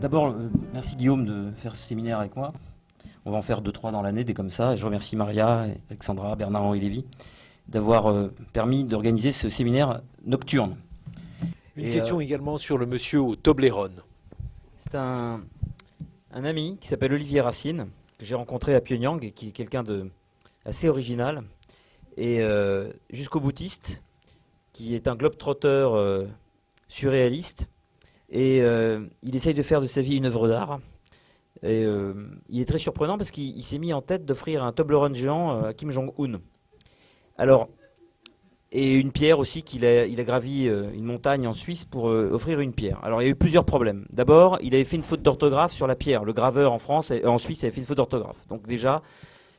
d'abord, merci Guillaume de faire ce séminaire avec moi. On va en faire 2-3 dans l'année, des comme ça. Et je remercie Maria, Alexandra, Bernard-Henri Lévy d'avoir permis d'organiser ce séminaire nocturne. Une question également sur le monsieur au Toblerone. C'est un ami qui s'appelle Olivier Racine, que j'ai rencontré à Pyongyang et qui est quelqu'un de assez original et jusqu'au boutiste, qui est un globe-trotteur surréaliste. Et il essaye de faire de sa vie une œuvre d'art. Et il est très surprenant parce qu'il s'est mis en tête d'offrir un Toblerone géant à Kim Jong-un. Alors, et une pierre aussi il a gravi une montagne en Suisse pour offrir une pierre. Alors il y a eu plusieurs problèmes. D'abord, il avait fait une faute d'orthographe sur la pierre. Le graveur en Suisse avait fait une faute d'orthographe. Donc déjà,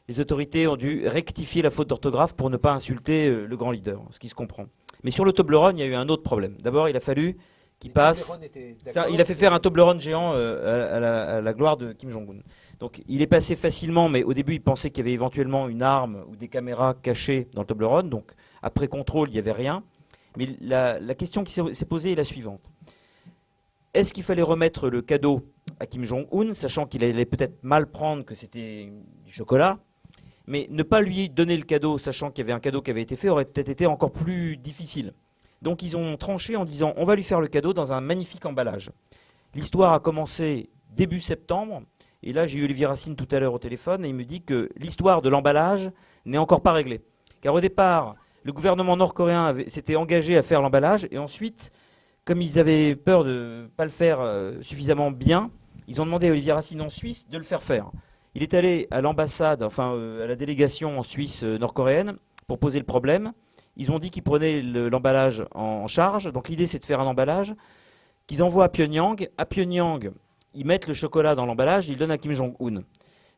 les autorités ont dû rectifier la faute d'orthographe pour ne pas insulter le grand leader, ce qui se comprend. Mais sur le Toblerone, il y a eu un autre problème. D'abord, il a fallu qu'il passe. Il a fait faire un Toblerone géant à la gloire de Kim Jong-un. Donc il est passé facilement, mais au début, il pensait qu'il y avait éventuellement une arme ou des caméras cachées dans le Toblerone. Donc après contrôle, il n'y avait rien. Mais la question qui s'est posée est la suivante. Est-ce qu'il fallait remettre le cadeau à Kim Jong-un, sachant qu'il allait peut-être mal prendre que c'était du chocolat, mais ne pas lui donner le cadeau, sachant qu'il y avait un cadeau qui avait été fait, aurait peut-être été encore plus difficile. Donc ils ont tranché en disant on va lui faire le cadeau dans un magnifique emballage. L'histoire a commencé début septembre, et là j'ai eu Olivier Racine tout à l'heure au téléphone, et il me dit que l'histoire de l'emballage n'est encore pas réglée. Car au départ, le gouvernement nord-coréen s'était engagé à faire l'emballage, et ensuite, comme ils avaient peur de ne pas le faire suffisamment bien, ils ont demandé à Olivier Racine en Suisse de le faire faire. Il est allé à l'ambassade, enfin à la délégation en Suisse nord-coréenne pour poser le problème. Ils ont dit qu'ils prenaient l'emballage en charge. Donc l'idée, c'est de faire un emballage qu'ils envoient à Pyongyang. À Pyongyang, ils mettent le chocolat dans l'emballage, ils le donnent à Kim Jong-un.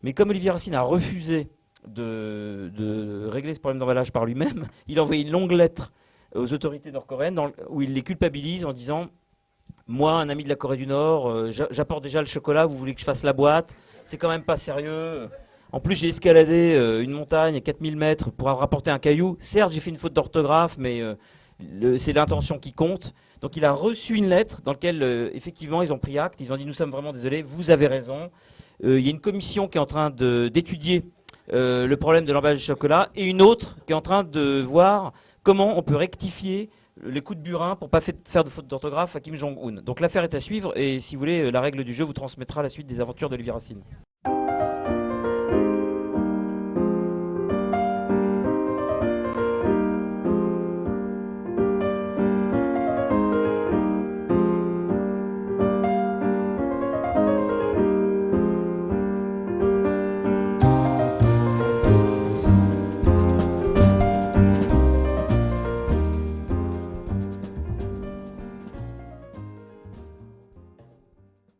Mais comme Olivier Racine a refusé de régler ce problème d'emballage par lui-même, il a envoyé une longue lettre aux autorités nord-coréennes où il les culpabilise en disant « Moi, un ami de la Corée du Nord, j'apporte déjà le chocolat, vous voulez que je fasse la boîte ? C'est quand même pas sérieux. En plus, j'ai escaladé une montagne à 4000 mètres pour rapporter un caillou. Certes, j'ai fait une faute d'orthographe, mais c'est l'intention qui compte. » Donc il a reçu une lettre dans laquelle, effectivement, ils ont pris acte. Ils ont dit « Nous sommes vraiment désolés, vous avez raison. » Il y a une commission qui est en train d'étudier le problème de l'emballage de chocolat et une autre qui est en train de voir comment on peut rectifier les coups de burin pour ne pas faire de faute d'orthographe à Kim Jong-un. Donc l'affaire est à suivre et si vous voulez, la règle du jeu vous transmettra la suite des aventures d'Olivier Racine.